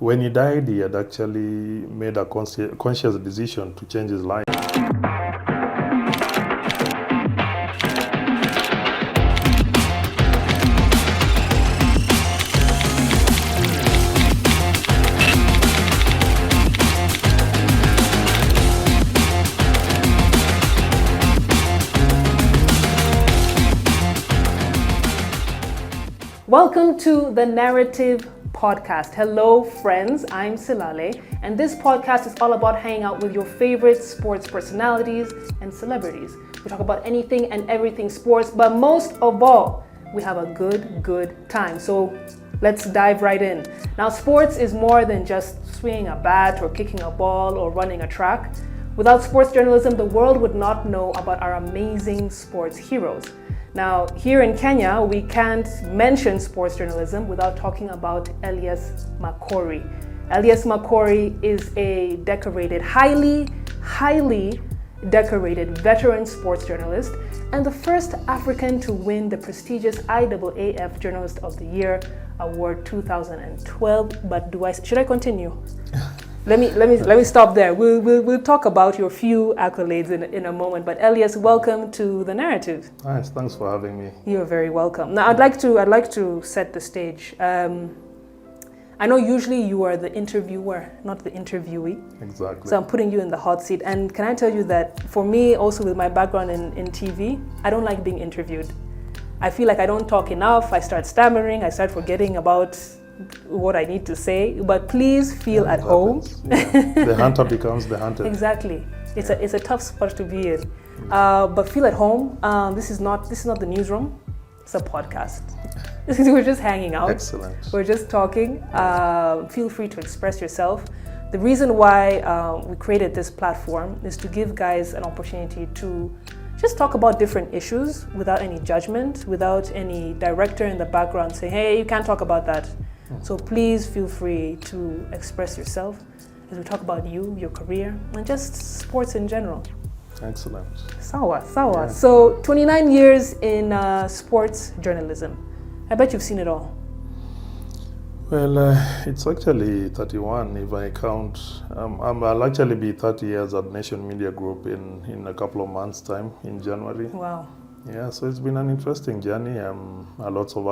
when he died, he had actually made a conscious decision to change his life. Welcome to the Narrative Podcast. Hello, friends. I'm Silalei, and this podcast is all about hanging out with your favorite sports personalities and celebrities. We talk about anything and everything sports, but most of all, we have a good time. So let's dive right in. Now, sports is more than just swinging a bat or kicking a ball or running a track. Without sports journalism, the world would not know about our amazing sports heroes. Now, here in Kenya, we can't mention sports journalism without talking about Elias Makori. Elias Makori is a decorated, highly decorated veteran sports journalist and the first African to win the prestigious IAAF Journalist of the Year Award 2012. But should I continue? Let me stop there. We'll talk about your few accolades in a moment. But Elias, welcome to the Narrative. Nice, thanks for having me. You're very welcome. Now, I'd like to set the stage. I know usually you are the interviewer, not the interviewee. Exactly. So I'm putting you in the hot seat. And can I tell you that for me, also with my background in TV, I don't like being interviewed. I feel like I don't talk enough. I start stammering. I start forgetting about what I need to say, but please feel at home. Yeah. The hunter becomes the hunted. Exactly. It's a tough spot to be in, but feel at home. This is not the newsroom. It's a podcast. We're just hanging out. Excellent. We're just talking. Feel free to express yourself. The reason why we created this platform is to give guys an opportunity to just talk about different issues without any judgment, without any director in the background saying, hey, you can't talk about that. So please feel free to express yourself as we talk about you, your career, and just sports in general. Excellent. Sawa. Yeah. So 29 years in sports journalism. I bet you've seen it all. Well, it's actually 31 if I count. I'll actually be 30 years at Nation Media Group in a couple of months' time, in January. Wow. Yeah, so it's been an interesting journey. Lots of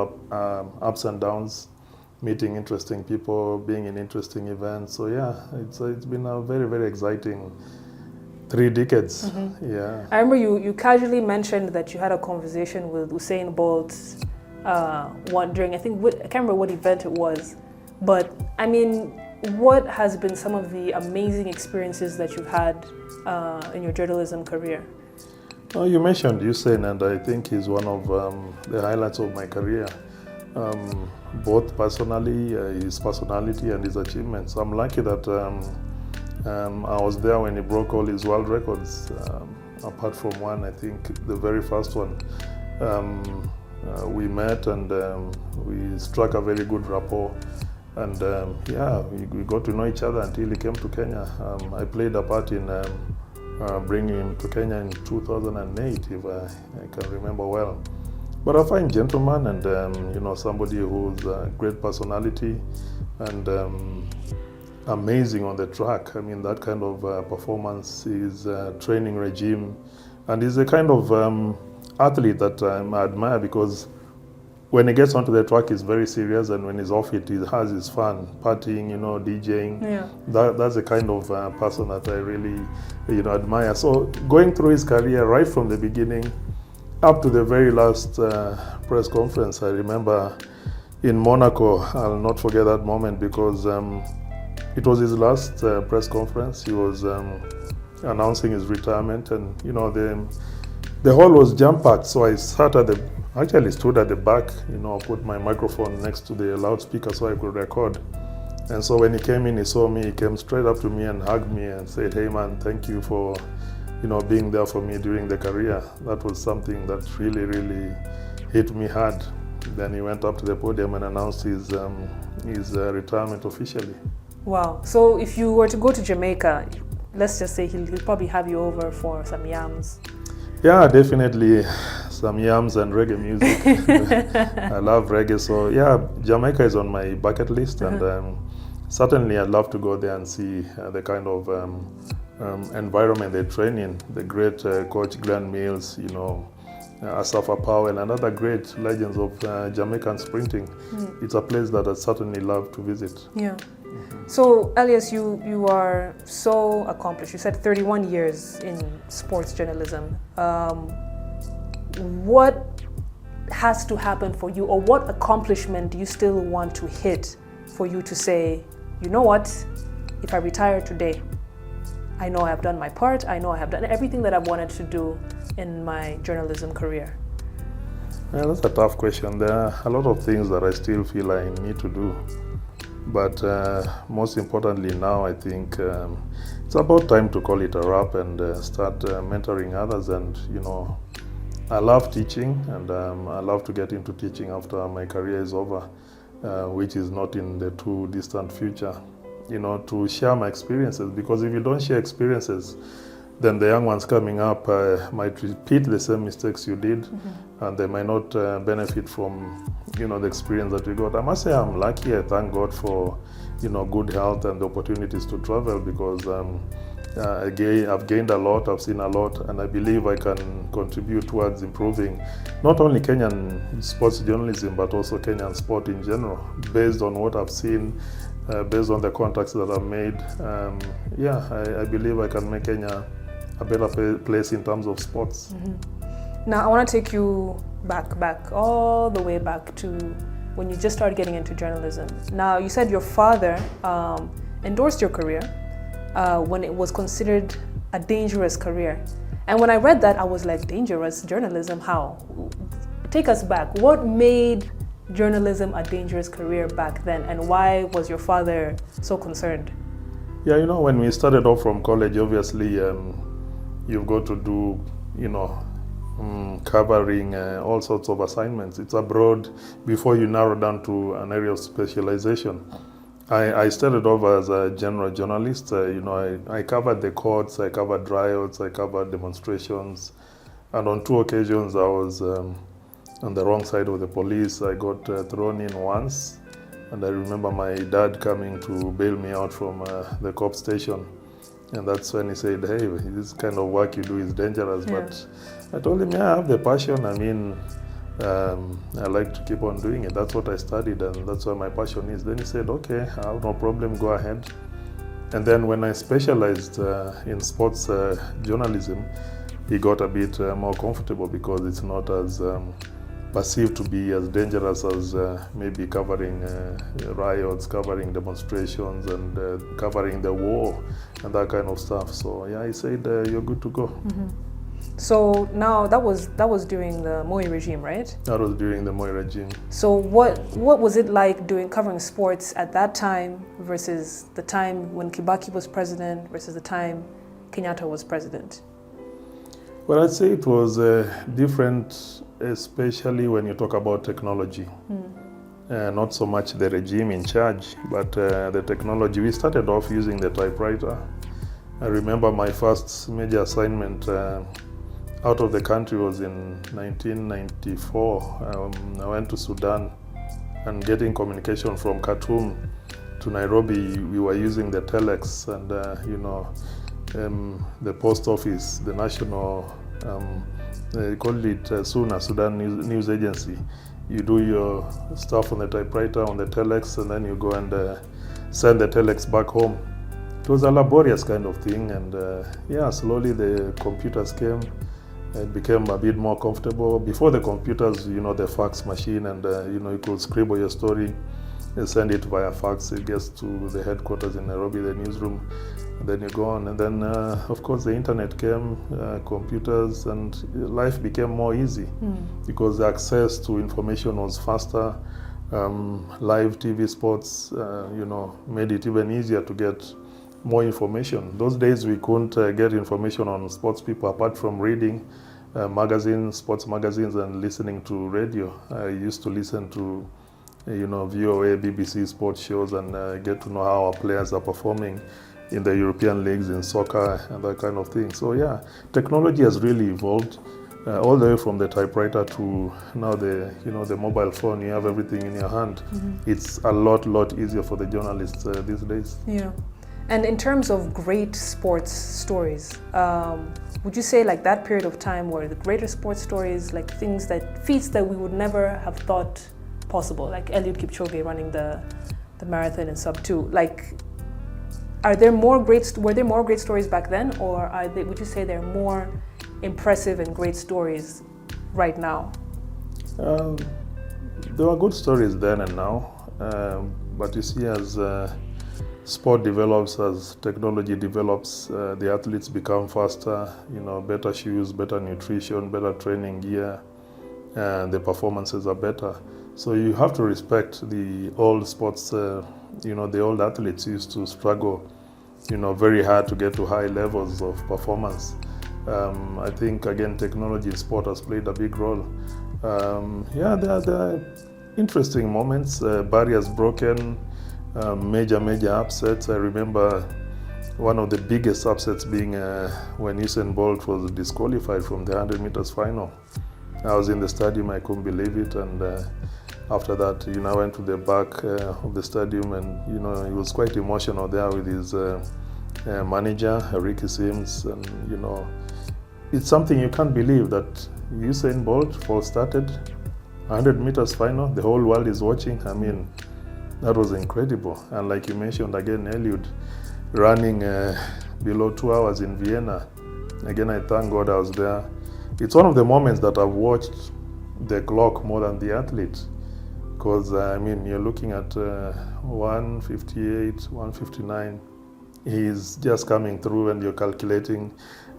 ups and downs, meeting interesting people, being in interesting events. So yeah, it's been a very, very exciting 3 decades. Mm-hmm. Yeah. I remember you casually mentioned that you had a conversation with Usain Bolt during, I can't remember what event it was, but I mean, what has been some of the amazing experiences that you've had in your journalism career? Oh, you mentioned Usain, and I think he's one of the highlights of my career. Both personally, his personality and his achievements. I'm lucky that I was there when he broke all his world records, apart from one, I think the very first one. We met and we struck a very good rapport, and we got to know each other until he came to Kenya. I played a part in bringing him to Kenya in 2008, if I can remember well. But a fine gentleman, and somebody who's a great personality and amazing on the track. I mean, that kind of performance, his training regime, and he's the kind of athlete that I admire, because when he gets onto the track, he's very serious, and when he's off it, he has his fun, partying, DJing. Yeah. That's the kind of person that I really, admire. So going through his career right from the beginning up to the very last press conference, I remember in Monaco, I'll not forget that moment, because it was his last press conference. He was announcing his retirement, and the hall was jam-packed, so I stood at the back, put my microphone next to the loudspeaker so I could record. And so when he came in, he saw me, he came straight up to me and hugged me and said, hey man, thank you for being there for me during the career. That was something that really, really hit me hard. Then he went up to the podium and announced his retirement officially. Wow. So if you were to go to Jamaica, let's just say he'll probably have you over for some yams. Yeah, definitely some yams and reggae music. I love reggae, so yeah, Jamaica is on my bucket list, and certainly I'd love to go there and see the kind of environment they train in. The great coach Glenn Mills, Asafa Powell, and other great legends of Jamaican sprinting. It's a place that I'd certainly love to visit. Yeah. So, Elias, you are so accomplished. You said 31 years in sports journalism. What has to happen for you, or what accomplishment do you still want to hit for you to say, you know what, if I retire today, I know I've done my part, I know I have done everything that I've wanted to do in my journalism career? Yeah, that's a tough question. There are a lot of things that I still feel I need to do. But most importantly now, I think it's about time to call it a wrap and start mentoring others. And, I love teaching, and I love to get into teaching after my career is over, which is not in the too distant future. To share my experiences, because if you don't share experiences, then the young ones coming up might repeat the same mistakes you did, and they might not benefit from the experience that we got. I must say I'm lucky. I thank God for good health and the opportunities to travel, because I've gained a lot, I've seen a lot, and I believe I can contribute towards improving not only Kenyan sports journalism but also Kenyan sport in general, based on what I've seen, based on the contacts that I've made. I believe I can make Kenya a better place in terms of sports. Now I want to take you back all the way back to when you just started getting into journalism. Now, you said your father endorsed your career when it was considered a dangerous career. And when I read that, I was like, dangerous journalism? How? Take us back. What made journalism a dangerous career back then, and why was your father so concerned? Yeah, when we started off from college, obviously you've got to do, covering all sorts of assignments. It's abroad before you narrow down to an area of specialization. I started off as a general journalist. I covered the courts, I covered riots, I covered demonstrations, and on 2 occasions I was on the wrong side of the police. I got thrown in once, and I remember my dad coming to bail me out from the cop station. And that's when he said, hey, this kind of work you do is dangerous. Yeah. But I told him, I have the passion. I like to keep on doing it. That's what I studied, and that's where my passion is. Then he said, okay, I have no problem, go ahead. And then when I specialized in sports journalism, he got a bit more comfortable, because it's not as perceived to be as dangerous as maybe covering riots, covering demonstrations, and covering the war and that kind of stuff. So he said, you're good to go. So now that was during the Moi regime, right? That was during the Moi regime. So what was it like covering sports at that time versus the time when Kibaki was president versus the time Kenyatta was president? Well, I'd say it was different, especially when you talk about technology. Not so much the regime in charge, but the technology. We started off using the typewriter. I remember my first major assignment out of the country was in 1994. I went to Sudan, and getting communication from Khartoum to Nairobi, we were using the telex and the post office, the national, they called it SUNA, Sudan News Agency. You do your stuff on the typewriter, on the telex, and then you go and send the telex back home. It was a laborious kind of thing, and slowly the computers came. It became a bit more comfortable. Before the computers, the fax machine, and you could scribble your story and send it via fax. It gets to the headquarters in Nairobi, the newsroom, and then you go on. And then, of course, the internet came, computers, and life became more easy because the access to information was faster. Live TV sports, made it even easier to get more information. Those days we couldn't get information on sports people apart from reading magazines, sports magazines, and listening to radio. I used to listen to VOA, BBC sports shows, and get to know how our players are performing in the European leagues in soccer and that kind of thing. So technology has really evolved. all the way from the typewriter to now the mobile phone. You have everything in your hand. It's a lot easier for the journalists these days. Yeah. And in terms of great sports stories, would you say like that period of time where the greater sports stories, like feats that we would never have thought possible, like Eliud Kipchoge running the marathon in sub-2, like were there more great stories back then, or would you say they're more impressive and great stories right now? There were good stories then and now, but you see, as sport develops, as technology develops, the athletes become faster, better shoes, better nutrition, better training gear, and the performances are better. So you have to respect the old sports, the old athletes used to struggle, very hard to get to high levels of performance. I think, again, technology in sport has played a big role. There are interesting moments, barriers broken, major upsets. I remember one of the biggest upsets being when Usain Bolt was disqualified from the 100 meters final. I was in the stadium, I couldn't believe it, and after that, I went to the back of the stadium, and he was quite emotional there with his manager, Ricky Sims, and it's something you can't believe that Usain Bolt false started 100 meters final. The whole world is watching. I mean, that was incredible. And like you mentioned again, Eliud running below 2 hours in Vienna. Again, I thank God I was there. It's one of the moments that I've watched the clock more than the athlete, because you're looking at 1:58, 1:59. He's just coming through, and you're calculating,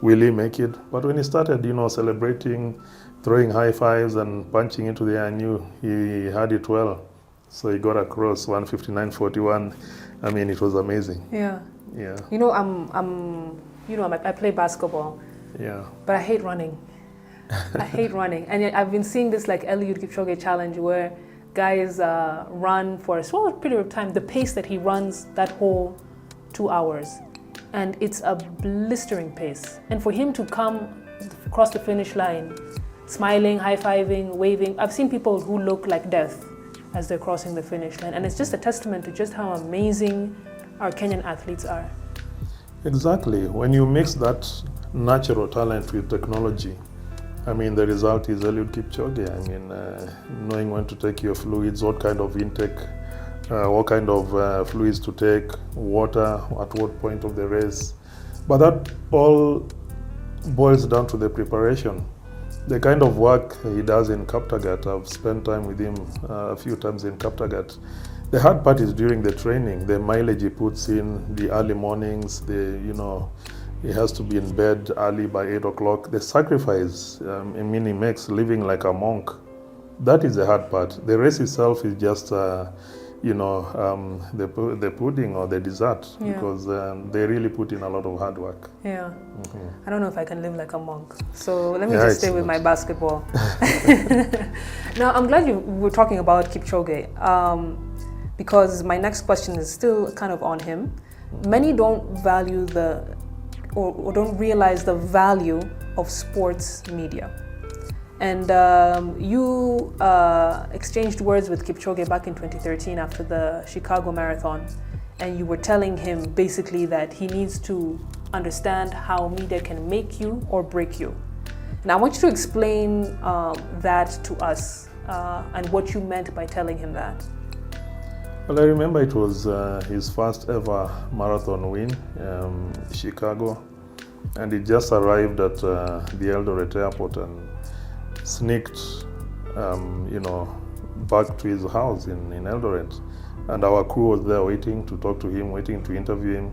will he make it? But when he started, celebrating, throwing high fives and punching into the air, I knew he had it well. So he got across 1:59.41. It was amazing. Yeah. Yeah. I play basketball. Yeah. But I hate running. I hate running. And I've been seeing this like Eliud Kipchoge challenge where guys run for a small period of time, the pace that he runs that whole 2 hours. And it's a blistering pace. And for him to come across the finish line, smiling, high-fiving, waving, I've seen people who look like death as they're crossing the finish line. And it's just a testament to just how amazing our Kenyan athletes are. Exactly. When you mix that natural talent with technology, the result is Eliud Kipchoge. Knowing when to take your fluids, what kind of intake, what kind of fluids to take, water, at what point of the race. But that all boils down to the preparation. The kind of work he does in Kaptagat, I've spent time with him a few times in Kaptagat. The hard part is during the training, the mileage he puts in, the early mornings, he has to be in bed early by 8 o'clock. The sacrifice he makes living like a monk, that is the hard part. The race itself is just, the pudding or the dessert, because they really put in a lot of hard work. Yeah. I don't know if I can live like a monk. So let me just stay with my basketball. Now, I'm glad you were talking about Kipchoge, because my next question is still kind of on him. Many don't value or don't realize the value of sports media. And you exchanged words with Kipchoge back in 2013 after the Chicago Marathon, and you were telling him basically that he needs to understand how media can make you or break you. Now I want you to explain that to us and what you meant by telling him that. Well, I remember it was his first ever marathon win, Chicago, and he just arrived at the Eldoret airport and sneaked, back to his house in Eldoret. And our crew was there waiting to talk to him, waiting to interview him.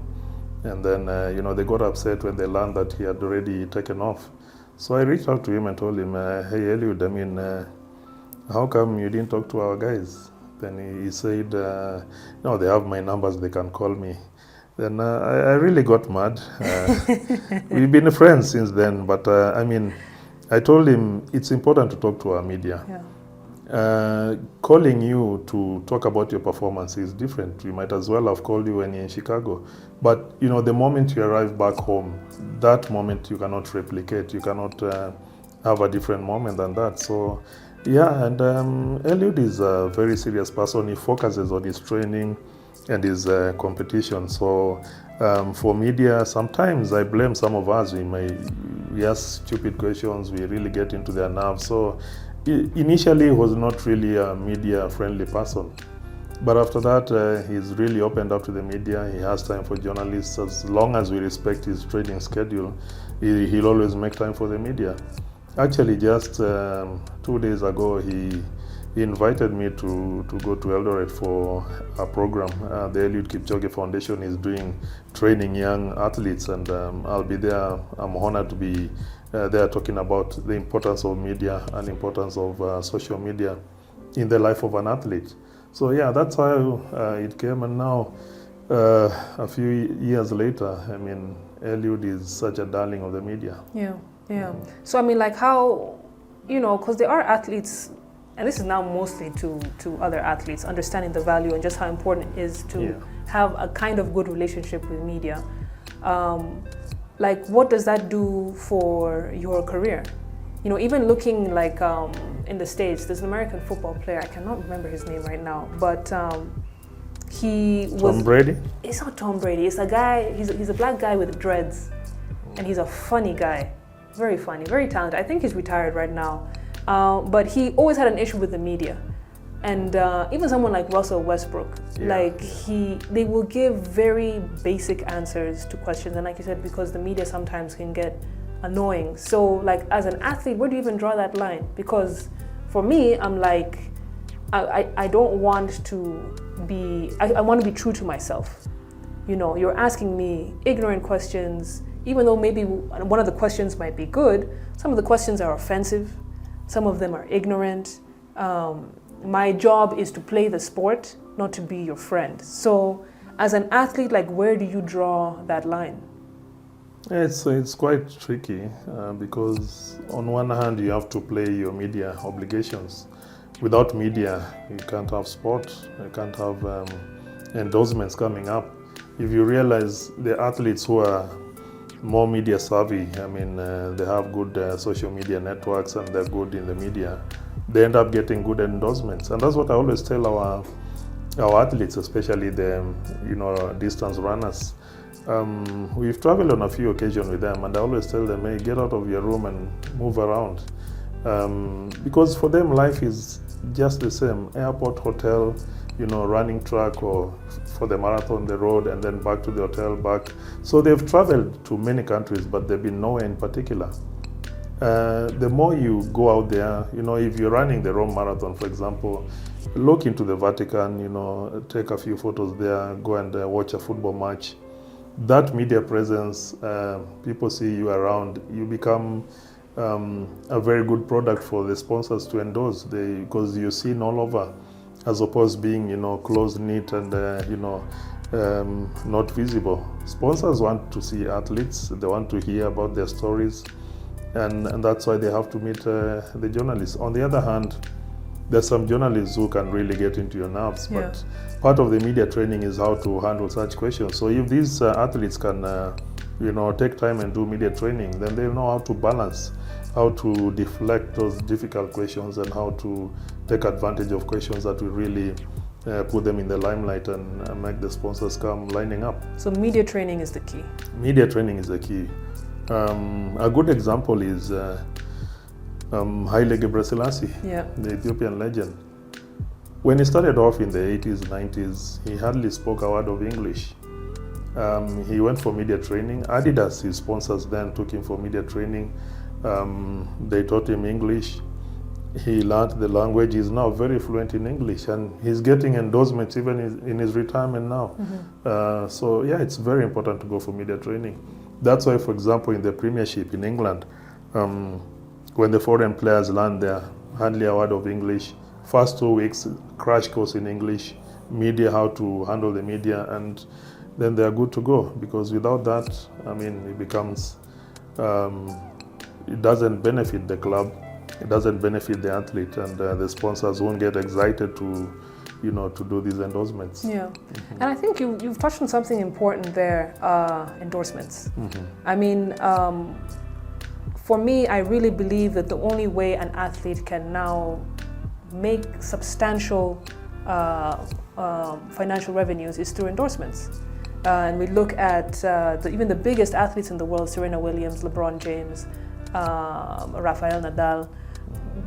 And then, they got upset when they learned that he had already taken off. So I reached out to him and told him, hey, Eliud, how come you didn't talk to our guys? Then he said, no, they have my numbers, they can call me. Then I really got mad. We've been friends since then, but I told him it's important to talk to our media. Yeah. Calling you to talk about your performance is different. We might as well have called you when you're in Chicago. But, the moment you arrive back home, that moment you cannot replicate. You cannot have a different moment than that. So, yeah, and Eliud is a very serious person. He focuses on his training and his competition. So, for media, sometimes I blame some of us. We ask stupid questions. We really get into their nerves. So, initially, he was not really a media-friendly person. But after that, he's really opened up to the media. He has time for journalists. As long as we respect his training schedule, he'll always make time for the media. Actually, just 2 days ago, he invited me to go to Eldoret for a program. The Eliud Kipchoge Foundation is doing training young athletes, and I'll be there. I'm honored to be there talking about the importance of media and importance of social media in the life of an athlete. So yeah, that's how it came, and now a few years later, I mean, Eliud is such a darling of the media. Yeah. So I mean, like how, because there are athletes, and this is now mostly to other athletes, understanding the value and just how important it is to have a kind of good relationship with media. Like, what does that do for your career? Even looking like in the States, there's an American football player, I cannot remember his name right now, but he was... Tom Brady? It's not Tom Brady, it's a guy, he's a black guy with dreads, and he's a funny guy, very funny, very talented. I think he's retired right now, but he always had an issue with the media. And even someone like Russell Westbrook, they will give very basic answers to questions, and like you said, because the media sometimes can get annoying. So like, as an athlete, where do you even draw that line? Because for me, I'm like, I don't want to be, I want to be true to myself. You're asking me ignorant questions, even though maybe one of the questions might be good. Some of the questions are offensive, some of them are ignorant. My job is to play the sport, not to be your friend. So as an athlete, like, where do you draw that line? It's quite tricky because on one hand you have to play your media obligations. Without media, you can't have sport, you can't have endorsements coming up. If you realize the athletes who are more media savvy, I mean, they have good social media networks and they're good in the media, they end up getting good endorsements. And that's what I always tell our athletes, especially the distance runners. We've traveled on a few occasions with them, and I always tell them, hey, get out of your room and move around. Because for them, life is just the same. Airport, hotel, running track, or for the marathon, the road, and then back to the hotel, back. So they've traveled to many countries, but they've been nowhere in particular. The more you go out there, if you're running the Rome Marathon, for example, look into the Vatican, take a few photos there, go and watch a football match. That media presence, people see you around, you become a very good product for the sponsors to endorse, because you're seen all over, as opposed to being, close-knit and, not visible. Sponsors want to see athletes, they want to hear about their stories, and that's why they have to meet the journalists. On the other hand, there's some journalists who can really get into your nerves, but part of the media training is how to handle such questions. So if these athletes can, take time and do media training, then they'll know how to balance, how to deflect those difficult questions, and how to take advantage of questions that will really put them in the limelight and make the sponsors come lining up. So media training is the key. Media training is the key. A good example is Haile Gebrselassie, the Ethiopian legend. When he started off in the 80s, 90s, he hardly spoke a word of English. He went for media training. Adidas, his sponsors then, took him for media training. They taught him English. He learned the language. He's now very fluent in English, and he's getting endorsements even in his retirement now. So yeah, it's very important to go for media training. That's why, for example, in the Premiership in England, when the foreign players land there, hardly a word of English. First 2 weeks, crash course in English, media, how to handle the media, and then they're good to go. Because without that, I mean, it becomes, it doesn't benefit the club, it doesn't benefit the athlete, and the sponsors won't get excited to do these endorsements. And I think you've touched on something important there, endorsements. I mean, for me, I really believe that the only way an athlete can now make substantial financial revenues is through endorsements. And we look at even the biggest athletes in the world, Serena Williams, LeBron James, Rafael Nadal.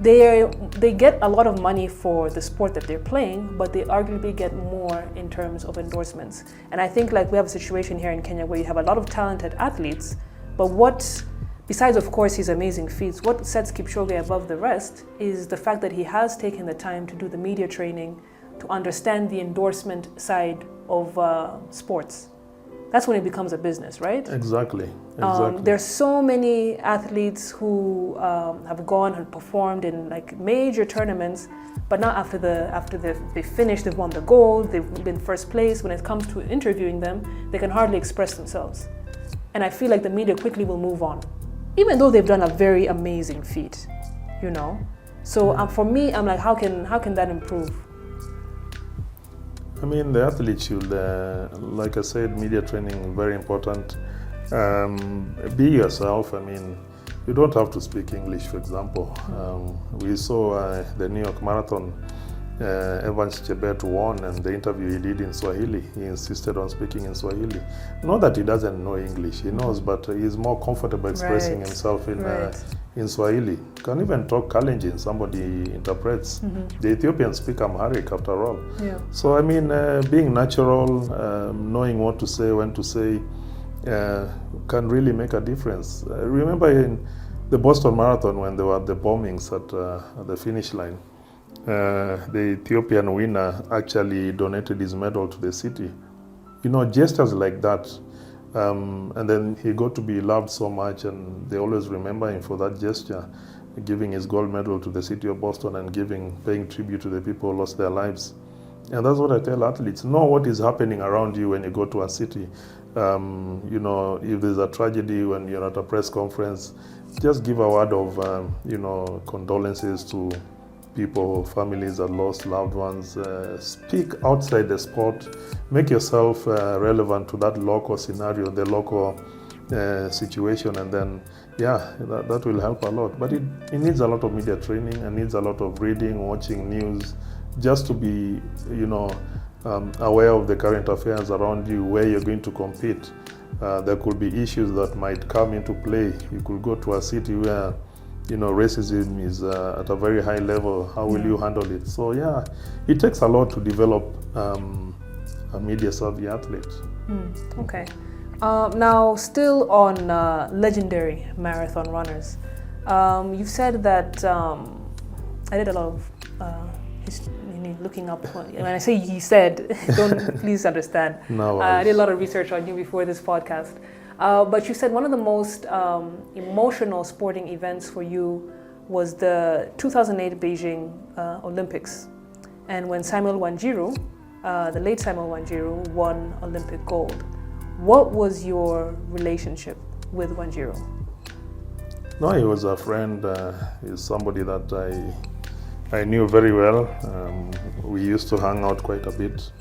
They get a lot of money for the sport that they're playing, but they arguably get more in terms of endorsements. And I think like we have a situation here in Kenya where you have a lot of talented athletes, but besides of course his amazing feats, what sets Kipchoge above the rest is the fact that he has taken the time to do the media training, to understand the endorsement side of sports. That's when it becomes a business, right? Exactly. There's so many athletes who have gone and performed in like major tournaments, but now after they finish, they've won the gold, they've been first place. When it comes to interviewing them, they can hardly express themselves. And I feel like the media quickly will move on, even though they've done a very amazing feat, you know? So for me, I'm like, how can that improve? I mean, the athlete should, like I said, media training, very important. Be yourself. I mean, you don't have to speak English, for example. We saw the New York Marathon, Evans Chebet won, and the interview he did in Swahili. He insisted on speaking in Swahili. Not that he doesn't know English, he knows, but he's more comfortable expressing himself in Swahili. Can even talk Kalenjin, somebody interprets. The Ethiopians speak Amharic after all. Yeah. So I mean, being natural, knowing what to say, when to say, can really make a difference. Remember in the Boston Marathon when there were the bombings at the finish line, the Ethiopian winner actually donated his medal to the city. You know, gestures like that. And then he got to be loved so much, and they always remember him for that gesture, giving his gold medal to the city of Boston and paying tribute to the people who lost their lives. And that's what I tell athletes. Know what is happening around you when you go to a city. You know, if there's a tragedy when you're at a press conference, just give a word of, condolences to people, families that lost loved ones. Speak outside the sport. Make yourself relevant to that local scenario, the local situation, and then, that will help a lot. But it needs a lot of media training and needs a lot of reading, watching news, just to be, aware of the current affairs around you, where you're going to compete. There could be issues that might come into play. You could go to a city where racism is at a very high level. How will you handle it? So it takes a lot to develop a media savvy athlete. Okay. Now, still on legendary marathon runners, you've said that I did a lot of looking up. When I say he said, don't please understand. No, I did a lot of research on you before this podcast. But you said one of the most emotional sporting events for you was the 2008 Beijing Olympics. And when Samuel Wanjiru, the late Samuel Wanjiru, won Olympic gold. What was your relationship with Wanjiru? No, he was a friend. He's somebody that I knew very well. We used to hang out quite a bit.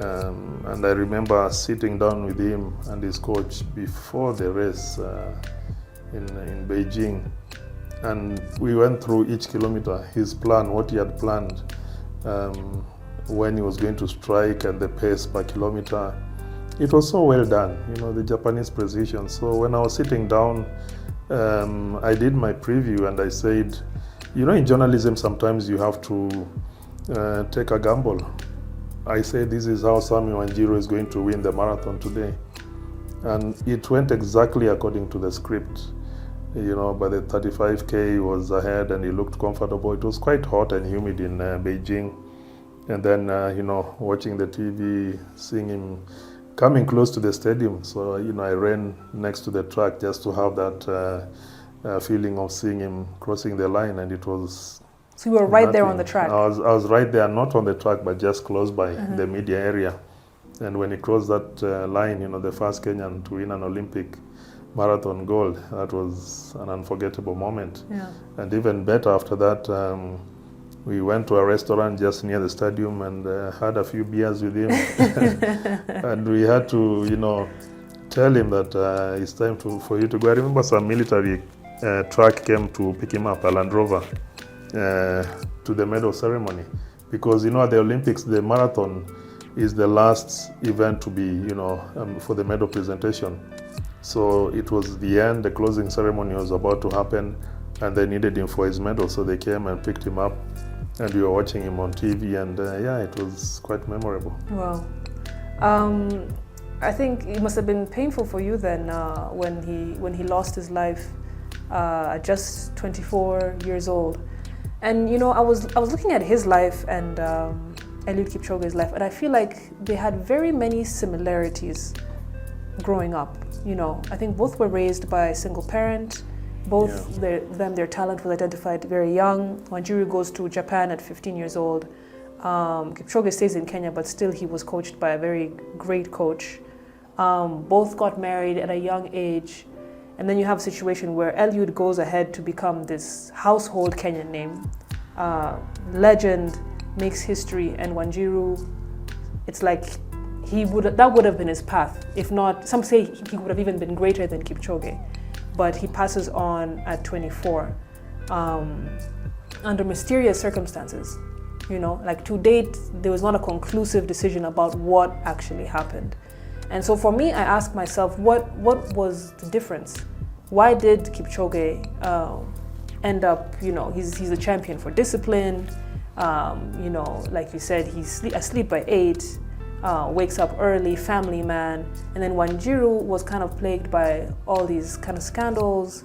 And I remember sitting down with him and his coach before the race in Beijing, and we went through each kilometer, his plan, what he had planned, when he was going to strike and the pace per kilometer. It was so well done, the Japanese precision. So when I was sitting down, I did my preview and I said, in journalism sometimes you have to take a gamble. I said, this is how Samuel Wanjiru is going to win the marathon today. And it went exactly according to the script. By the 35K, he was ahead and he looked comfortable. It was quite hot and humid in Beijing. And then, watching the TV, seeing him coming close to the stadium. So, I ran next to the track just to have that feeling of seeing him crossing the line. And it was... So you were right there on the track? I was right there, not on the track, but just close by the media area. And when he crossed that line, the first Kenyan to win an Olympic marathon gold, that was an unforgettable moment. Yeah. And even better after that, we went to a restaurant just near the stadium and had a few beers with him. And we had to, tell him that it's time for you to go. I remember some military truck came to pick him up, a Land Rover, to the medal ceremony. Because, at the Olympics, the marathon is the last event to be, for the medal presentation. So it was the end, the closing ceremony was about to happen, and they needed him for his medal. So they came and picked him up, and we were watching him on TV, and it was quite memorable. Wow. I think it must have been painful for you then when he lost his life at just 24 years old. And I was looking at his life and Eliud Kipchoge's life, and I feel like they had very many similarities growing up. I think both were raised by a single parent. Both their talent was identified very young. Wanjiru goes to Japan at 15 years old. Kipchoge stays in Kenya, but still he was coached by a very great coach. Both got married at a young age. And then you have a situation where Eliud goes ahead to become this household Kenyan name. Legend, makes history, and Wanjiru, it's like that would have been his path. If not, some say he would have even been greater than Kipchoge. But he passes on at 24 under mysterious circumstances. To date, there was not a conclusive decision about what actually happened. And so for me, I asked myself, what was the difference? Why did Kipchoge end up, he's a champion for discipline, like you said, he's asleep by 8, wakes up early, family man, and then Wanjiru was kind of plagued by all these kind of scandals,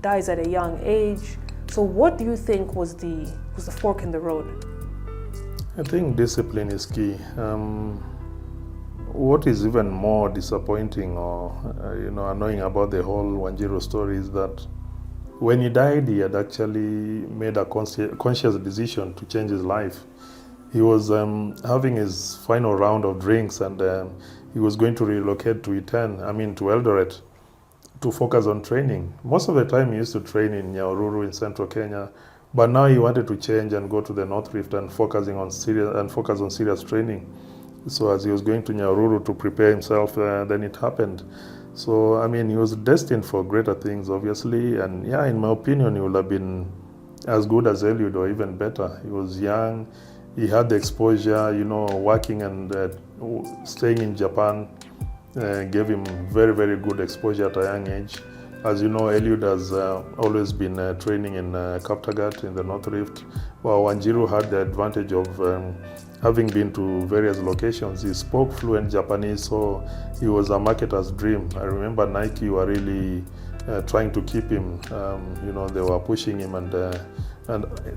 dies at a young age. So what do you think was the fork in the road? I think discipline is key. What is even more disappointing or annoying about the whole Wanjiru story is that when he died, he had actually made a conscious decision to change his life. He was having his final round of drinks, and he was going to relocate to to Eldoret, to focus on training. Most of the time he used to train in Nyahururu in central Kenya, but now he wanted to change and go to the North Rift and focus on serious training. So as he was going to Nyahururu to prepare himself, then it happened. So, he was destined for greater things, obviously. And in my opinion, he would have been as good as Eliud or even better. He was young. He had the exposure, working and staying in Japan gave him very, very good exposure at a young age. As you know, Eliud has always been training in Kaptagat in the North Rift, while Wanjiru had the advantage of having been to various locations. He spoke fluent Japanese, so he was a marketer's dream. I remember Nike were really trying to keep him. They were pushing him, and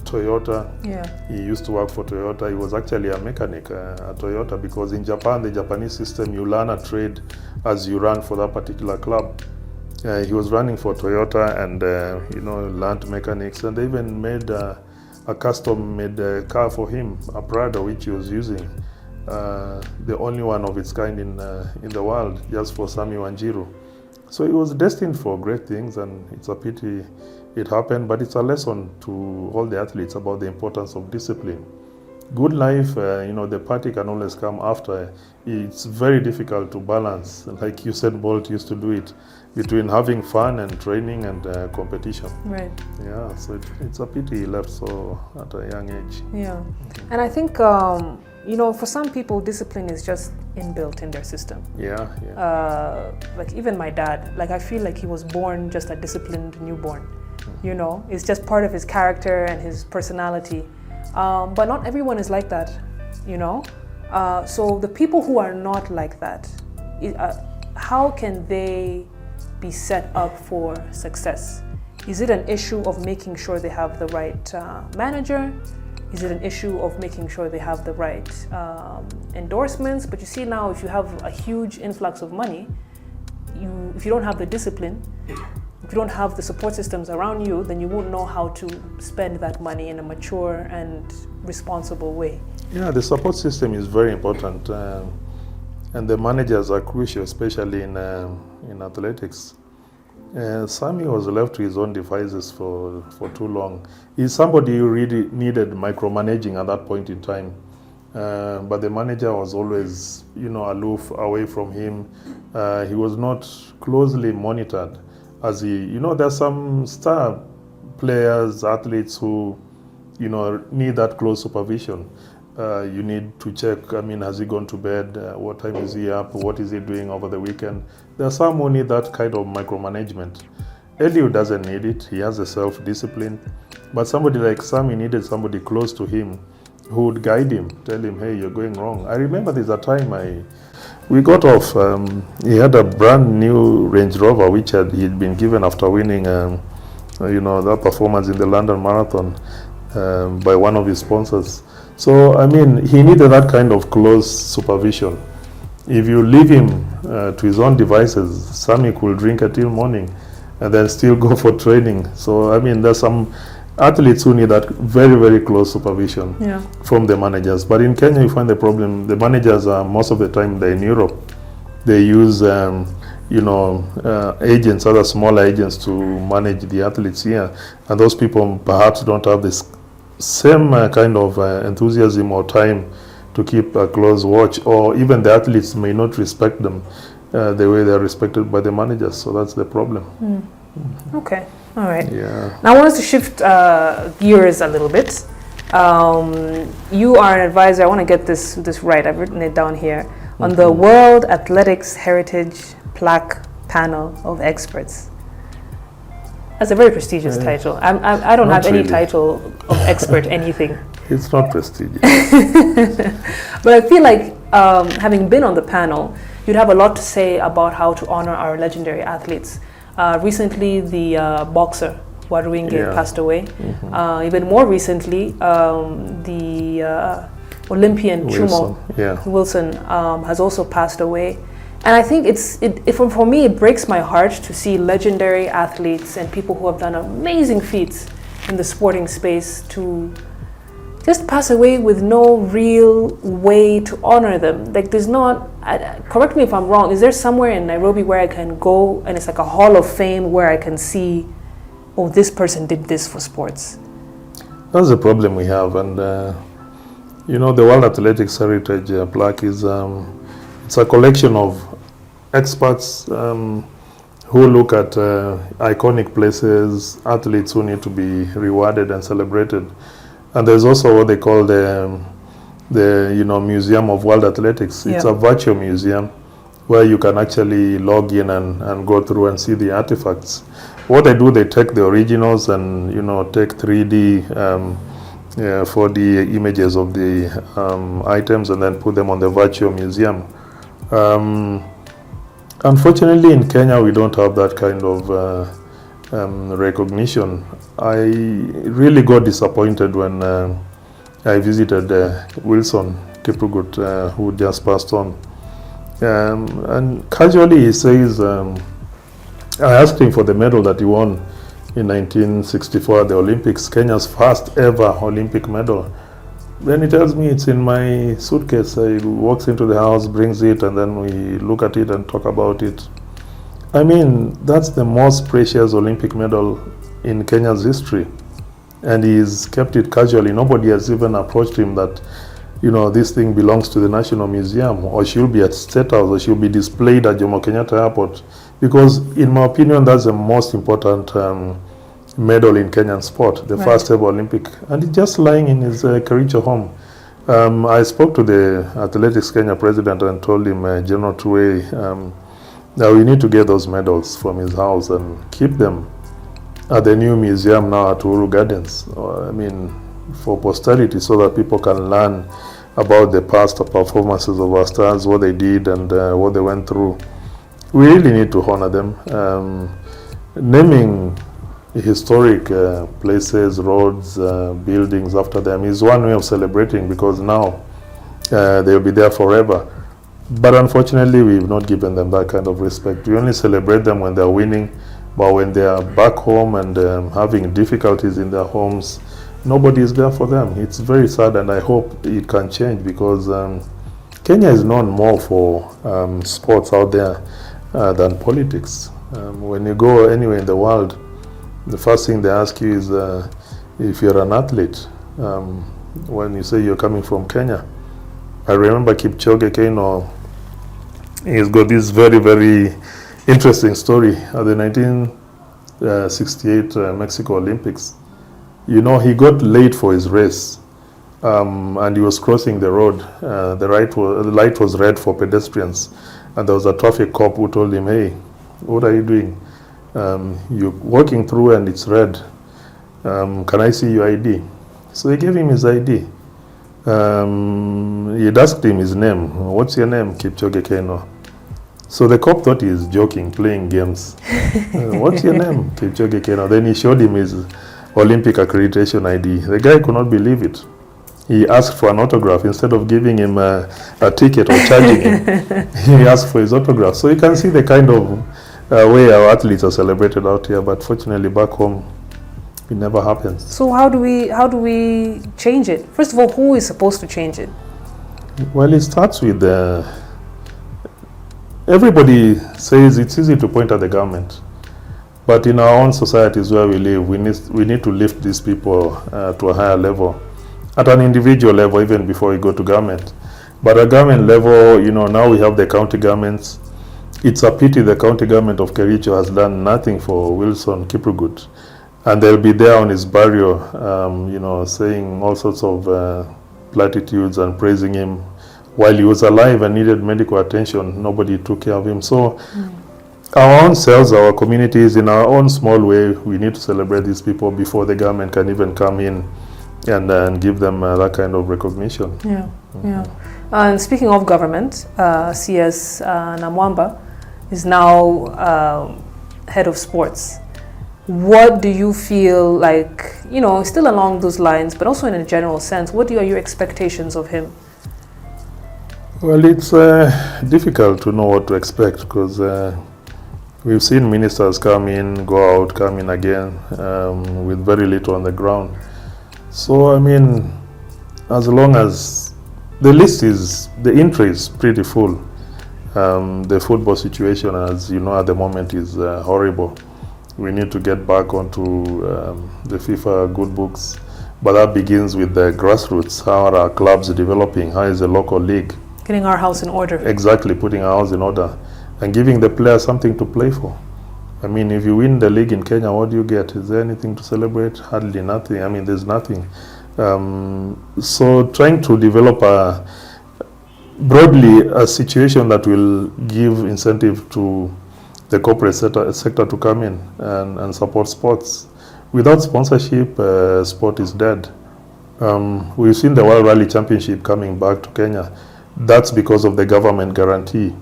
Toyota. Yeah. He used to work for Toyota. He was actually a mechanic at Toyota, because in Japan, the Japanese system, you learn a trade as you run for that particular club. He was running for Toyota and learned mechanics, and they even made a custom-made car for him, a Prado, which he was using, the only one of its kind in the world, just for Sami Wanjiru. So he was destined for great things, and it's a pity it happened, but it's a lesson to all the athletes about the importance of discipline. Good life, the party can always come after. It's very difficult to balance, like Usain Bolt used to do it, between having fun and training and competition. Right. Yeah, so it's a pity he left so at a young age. Yeah, and I think, for some people, discipline is just inbuilt in their system. Yeah. Like even my dad, I feel like he was born just a disciplined newborn. It's just part of his character and his personality. But not everyone is like that, So the people who are not like that, how can they be set up for success? Is it an issue of making sure they have the right manager? Is it an issue of making sure they have the right endorsements? But you see now, if you have a huge influx of money, if you don't have the discipline, if you don't have the support systems around you, then you won't know how to spend that money in a mature and responsible way. Yeah, the support system is very important, and the managers are crucial, especially in athletics. Sami was left to his own devices for too long. He's somebody who really needed micromanaging at that point in time, but the manager was always, aloof, away from him. He was not closely monitored. as there's some star players, athletes who, need that close supervision. You need to check, has he gone to bed? What time is he up? What is he doing over the weekend? There are some who need that kind of micromanagement. Eliud doesn't need it. He has a self-discipline. But somebody like Sam, he needed somebody close to him who would guide him, tell him, hey, you're going wrong. I remember there's a time we got off. He had a brand new Range Rover, which he'd been given after winning, that performance in the London Marathon by one of his sponsors. So, he needed that kind of close supervision. If you leave him to his own devices, Sammy could drink until morning and then still go for training. So, there's some athletes who need that very, very close supervision from the managers. But in Kenya, you find the problem, the managers are most of the time they're in Europe. They use, agents, other smaller agents to manage the athletes here. And those people perhaps don't have this same kind of enthusiasm or time to keep a close watch, or even the athletes may not respect them the way they're respected by the managers. So that's the problem. Okay. All right. Yeah. Now I want us to shift gears a little bit. You are an advisor. I want to get this right. I've written it down here on the World Athletics Heritage Plaque Panel of Experts. That's a very prestigious title. I don't have any title of expert anything. It's not prestigious. But I feel like having been on the panel, you'd have a lot to say about how to honor our legendary athletes. Recently, the boxer Wanjiru passed away. Even more recently, the Olympian Wilson has also passed away. And I think for me, it breaks my heart to see legendary athletes and people who have done amazing feats in the sporting space to just pass away with no real way to honor them. Like there's not, correct me if I'm wrong, is there somewhere in Nairobi where I can go and it's like a hall of fame where I can see, oh, this person did this for sports? That's the problem we have. And, the World Athletics Heritage Plaque is, it's a collection of experts who look at iconic places, athletes who need to be rewarded and celebrated. And there's also what they call the Museum of World Athletics. It's a virtual museum where you can actually log in and go through and see the artifacts. What they do, they take the originals and take 3D, 4D images of the items and then put them on the virtual museum. Unfortunately, in Kenya, we don't have that kind of recognition. I really got disappointed when I visited Wilson Kipchoge, who just passed on. And casually he says, I asked him for the medal that he won in 1964 at the Olympics, Kenya's first ever Olympic medal. Then he tells me it's in my suitcase. He walks into the house, brings it, and then we look at it and talk about it. That's the most precious Olympic medal in Kenya's history. And he's kept it casually. Nobody has even approached him that, this thing belongs to the National Museum, or she'll be at State House, or she'll be displayed at Jomo Kenyatta Airport. Because, in my opinion, that's the most important medal in Kenyan sport, the first ever Olympic. And it's just lying in his Kericho home. I spoke to the Athletics Kenya president and told him, General Tuwei, now we need to get those medals from his house and keep them at the new museum now at Uhuru Gardens. For posterity, so that people can learn about the past performances of our stars, what they did and what they went through. We really need to honor them. Naming historic places, roads, buildings after them is one way of celebrating, because now they'll be there forever. But unfortunately, we've not given them that kind of respect. We only celebrate them when they're winning, but when they are back home and having difficulties in their homes, nobody is there for them. It's very sad, and I hope it can change, because Kenya is known more for sports out there than politics. When you go anywhere in the world, the first thing they ask you is if you're an athlete. When you say you're coming from Kenya, I remember Kipchoge, he's got this very, very interesting story. At the 68 Mexico Olympics. You know, he got late for his race, and he was crossing the road. The light was red for pedestrians, and there was a traffic cop who told him, "Hey, what are you doing? You're walking through and it's red. Can I see your ID?" So he gave him his ID. He'd asked him his name. "What's your name?" "Kipchoge Keino." So the cop thought he was joking, playing games. "What's your name?" "Kipchoge Keino." Then he showed him his Olympic accreditation ID. The guy could not believe it. He asked for an autograph. Instead of giving him a ticket or charging him, he asked for his autograph. So you can see the kind of way our athletes are celebrated out here, but fortunately back home, it never happens. So how do we change it? First of all, who is supposed to change it? Well, it starts with everybody says it's easy to point at the government, but in our own societies where we live, we need to lift these people to a higher level, at an individual level, even before we go to government. But at government level, you know, now we have the county governments. It's a pity the county government of Kericho has done nothing for Wilson Kipchoge, and they'll be there on his burial, you know, saying all sorts of platitudes and praising him. While he was alive and needed medical attention, nobody took care of him. So our own selves, our communities, in our own small way, we need to celebrate these people before the government can even come in and give them that kind of recognition. Yeah, yeah. And speaking of government, CS Namwamba is now head of sports. What do you feel like, you know, still along those lines, but also in a general sense, what are your expectations of him? Well, it's difficult to know what to expect, because we've seen ministers come in, go out, come in again, with very little on the ground. So, I mean, as long as the list is, the entry is pretty full. The football situation, as you know, at the moment is horrible. We need to get back onto the FIFA good books, but that begins with the grassroots. How are our clubs developing? How is the local league? Getting our house in order. Exactly, putting our house in order and giving the players something to play for. I mean, if you win the league in Kenya, what do you get? Is there anything to celebrate? Hardly nothing. I mean, there's nothing. So trying to develop broadly a situation that will give incentive to the corporate sector to come in and support sports. Without sponsorship, sport is dead. We've seen the World Rally Championship coming back to Kenya. That's because of the government guarantee.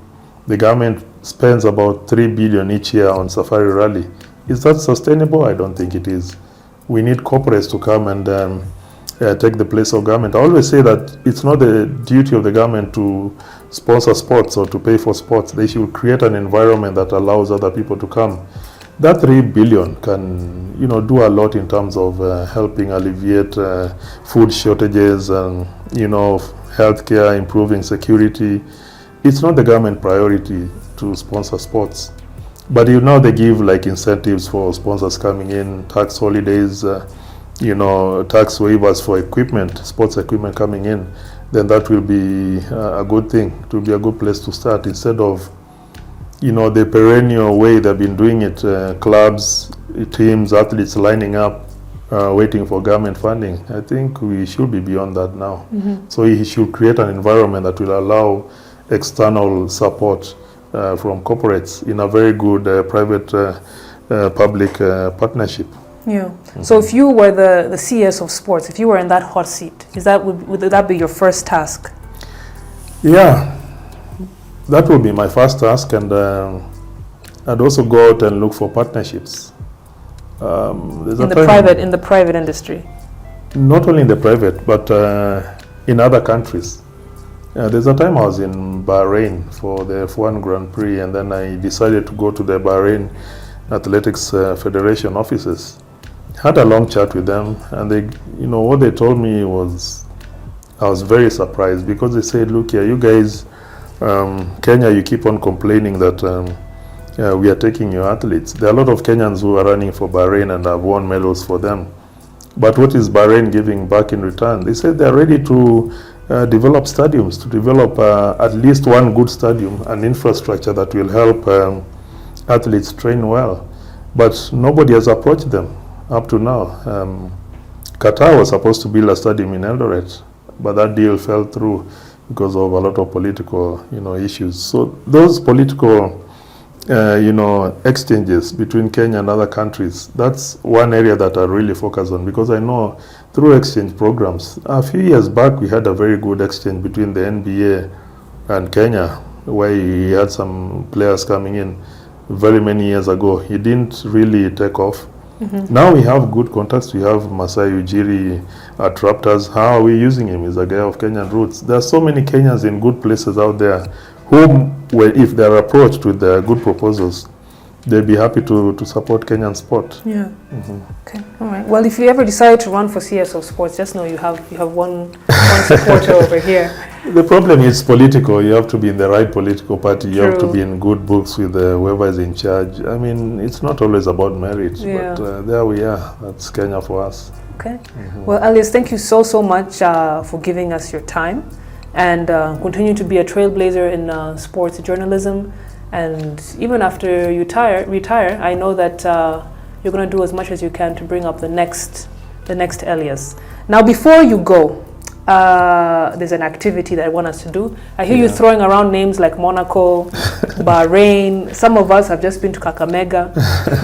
The government spends about 3 billion each year on Safari Rally. Is that sustainable? I don't think it is. We need corporates to come and take the place of government. I always say that it's not the duty of the government to sponsor sports or to pay for sports. They should create an environment that allows other people to come. That 3 billion can, you know, do a lot in terms of helping alleviate food shortages and, you know, healthcare, improving security. It's not the government priority to sponsor sports. But now they give like incentives for sponsors coming in, tax holidays, you know, tax waivers for equipment, sports equipment coming in. Then that will be a good thing. It will be a good place to start instead of, you know, the perennial way they've been doing it, clubs, teams, athletes lining up, waiting for government funding. I think we should be beyond that now. So he should create an environment that will allow external support from corporates in a very good private-public partnership. Yeah. So if you were the CS of sports, if you were in that hot seat, would that be your first task? Yeah, that would be my first task, and I'd also go out and look for partnerships. In the private industry? Not only in the private, but in other countries. There's a time I was in Bahrain for the F1 Grand Prix, and then I decided to go to the Bahrain Athletics Federation offices. Had a long chat with them, and they, you know, what they told me was, I was very surprised, because they said, look here, you guys, Kenya, you keep on complaining that we are taking your athletes. There are a lot of Kenyans who are running for Bahrain and have won medals for them. But what is Bahrain giving back in return? They said they're ready to develop stadiums, to develop at least one good stadium, an infrastructure that will help athletes train well. but nobody has approached them up to now. Qatar was supposed to build a stadium in Eldoret, but that deal fell through because of a lot of political, issues. So those political, exchanges between Kenya and other countries, that's one area that I really focus on, because I know through exchange programs, a few years back we had a very good exchange between the NBA and Kenya, where he had some players coming in very many years ago. He didn't really take off. Now we have good contacts. We have Masai Ujiri at Raptors. How are we using him? He's a guy of Kenyan roots. There are so many Kenyans in good places out there whom, if they're approached with good proposals, they'd be happy to support Kenyan sport. Yeah. Okay. All right. Well, if you ever decide to run for CS of sports, just know you have one supporter over here. The problem is political. You have to be in the right political party. You have to be in good books with whoever is in charge. I mean, it's not always about merit, but there we are. That's Kenya for us. Okay. Well, Elias, thank you so much for giving us your time, and continue to be a trailblazer in sports journalism. And even after you retire, I know that you're going to do as much as you can to bring up the next Elias. Now, before you go, there's an activity that I want us to do. I hear you throwing around names like Monaco, Bahrain. Some of us have just been to Kakamega,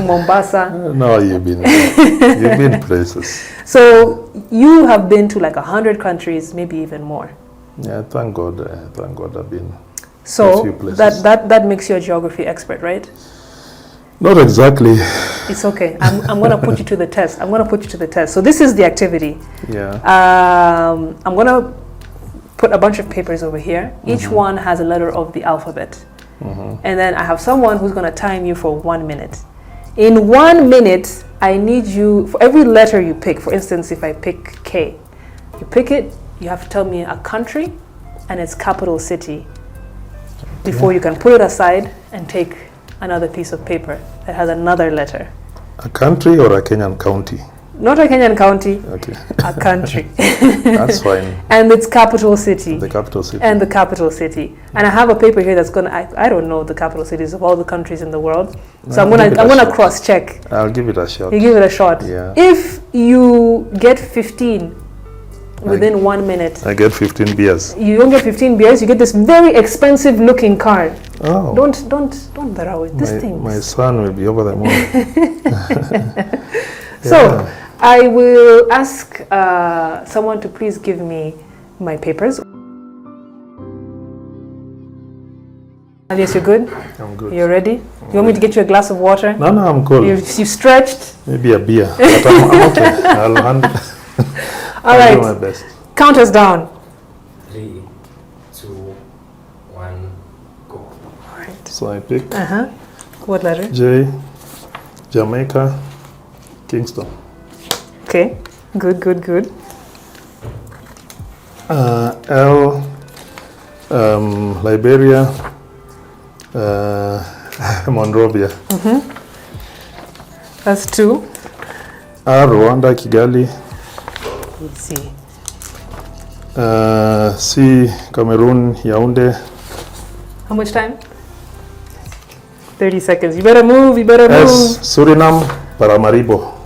Mombasa. No, you've been places. So you have been to like 100 countries, maybe even more. Yeah, thank God. I've been. So that makes you a geography expert, right? Not exactly. It's okay. I'm going to put you to the test. So this is the activity. Yeah. I'm going to put a bunch of papers over here. Each one has a letter of the alphabet. And then I have someone who's going to time you for 1 minute. In 1 minute, I need you, for every letter you pick, for instance, if I pick K, you pick it, you have to tell me a country and its capital city before you can put it aside and take another piece of paper that has another letter. A country or a Kenyan county? Not a Kenyan county. Okay. A country. That's fine. And its capital city. The capital city. And the capital city. And I have a paper here that's I don't know the capital cities of all the countries in the world. So I'm gonna cross check. I'll give it a shot. You give it a shot. Yeah. If you get 15 within 1 minute, I get 15 beers. You don't get 15 beers, you get this very expensive looking card. Oh. Don't bother with this thing. My son will be over the moon. So I will ask someone to please give me my papers. Elias, you're good? I'm good. You're ready? You want me to get you a glass of water? No, I'm cool. You've stretched? Maybe a beer. But I'm okay. I'll handle. All right. Do my best. Count us down. 3, 2, 1, go. All right. So I pick What letter? J, Jamaica, Kingston. Okay. Good. L, Liberia, Monrovia. That's 2. R, Rwanda, Kigali. Let's see. C, Cameroon, Yaoundé. How much time? 30 seconds. You better move. S, Suriname, Paramaribo.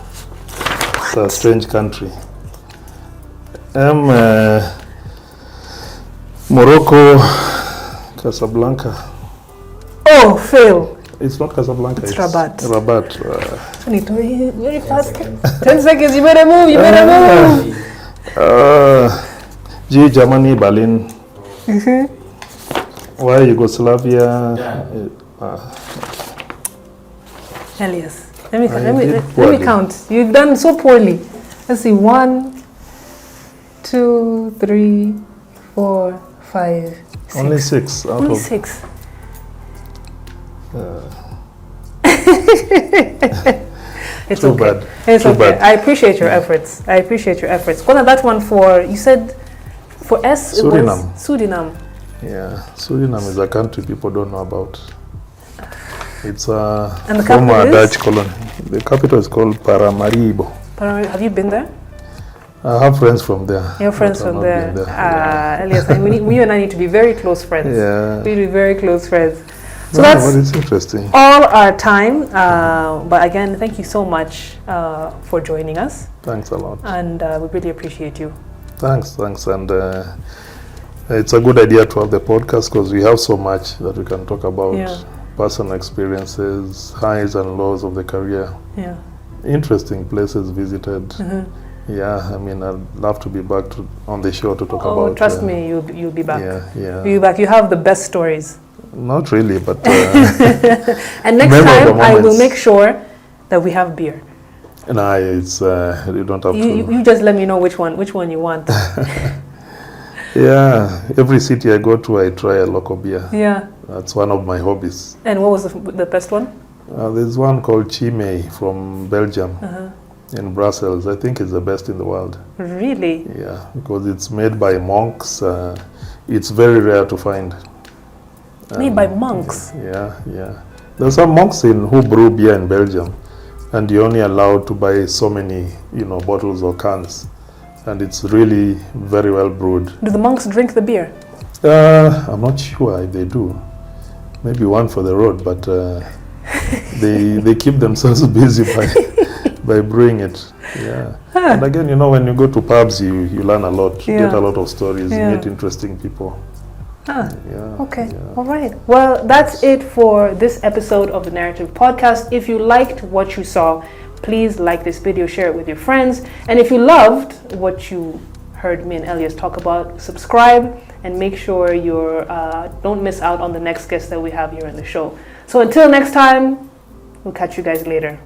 It's a strange country. M, Morocco, Casablanca. Oh, fail. It's not Casablanca. It's Rabat. Rabat. Very fast. 10 seconds. You better move. G, Germany, Berlin. Y, Yugoslavia. Elias, let me count. You've done so poorly. Let's see. 1, 2, 3, 4, 5, 6. Only 6. Only 6. It's too okay. bad. It's too okay. bad. I appreciate your efforts. What about that one for? You said for S. Suriname. It was Suriname. Yeah, Suriname is a country people don't know about. It's a And the former capital is? Dutch colony. The capital is called Paramaribo. Have you been there? I have friends from there. Your friends but I've from not there. been there. Yeah. Elias, we and I need to be very close friends. Yeah. We need to be very close friends. So that's but it's interesting. all our time. But again, thank you so much for joining us. Thanks a lot. And we really appreciate you. Thanks. And it's a good idea to have the podcast because we have so much that we can talk about. Yeah. Personal experiences, highs and lows of the career. Yeah. Interesting places visited. Mm-hmm. Yeah, I mean, I'd love to be back on the show to talk Oh, about. trust me, you'll be back. Yeah. You'll be back. You have the best stories. Not really, but. And next time, I will make sure that we have beer. No, it's you don't have to. You just let me know which one you want. Yeah, every city I go to, I try a local beer. Yeah. That's one of my hobbies. And what was the best one? There's one called Chimay from Belgium, in Brussels. I think it's the best in the world. Really? Yeah, because it's made by monks. It's very rare to find. Made by monks? Yeah. There's some monks who brew beer in Belgium, and you're only allowed to buy so many, bottles or cans. And it's really very well brewed. Do the monks drink the beer? I'm not sure if they do. Maybe one for the road, but they keep themselves busy by brewing it. Yeah. And again, when you go to pubs, you learn a lot. You get a lot of stories. You meet interesting people. Yeah. Okay. Yeah. All right. Well, that's it for this episode of the Narrative Podcast. If you liked what you saw, please like this video, share it with your friends. And if you loved what you heard me and Elias talk about, subscribe and make sure you don't miss out on the next guest that we have here on the show. So until next time, we'll catch you guys later.